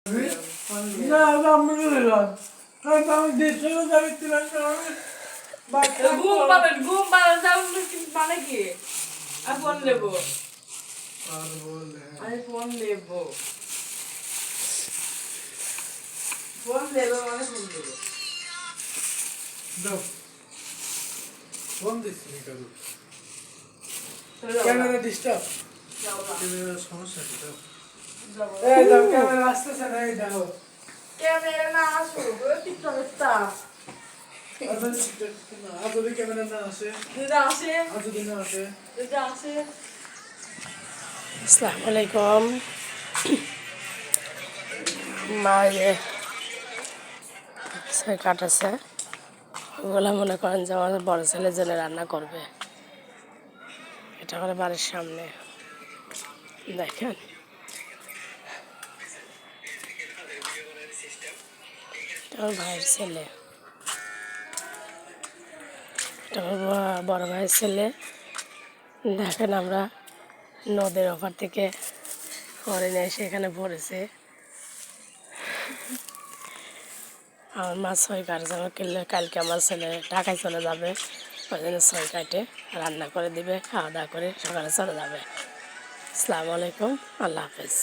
না আমি দিলাম কারণ আমি দেশে যাবি তিলাস ঘুম পাবেন মানে কি আমি ফোন নেবো আমি ফোন নেবো মানে ফোন দেবো দাও ফোন দিচ্ছি কারু ক্যামেরা ডিস্টার্ব ক্যামেরা সমস্যা কি দাও এই দাও ক্যামেরা আসতেছে না এই দাও ক্যামেরা না আসুক টিকটকটা আদরি ক্যামেরা না আসে আদরি না আসে আসসালামু আলাইকুম মায়ে ছয় কাটাছে ওগুলো মনে করেন যে আমার বড় ছেলের জন্য রান্না করবে এটা করে বাড়ির সামনে দেখেন আমার ভাইয়ের ছেলে এটা আমার বড় ভাইয়ের ছেলে দেখেন আমরা নদীর ওপার থেকে করে নিয়ে এসে এখানে পড়েছে আমার মা ছয় কাটছে আমার কিনলে কালকে আমার ছেলে ঢাকায় চলে যাবে ওই জন্য ছয় কাটে রান্না করে দিবে খাওয়া দাওয়া করে সকালে চলে যাবে আসসালামু আলাইকুম আল্লাহ হাফেজ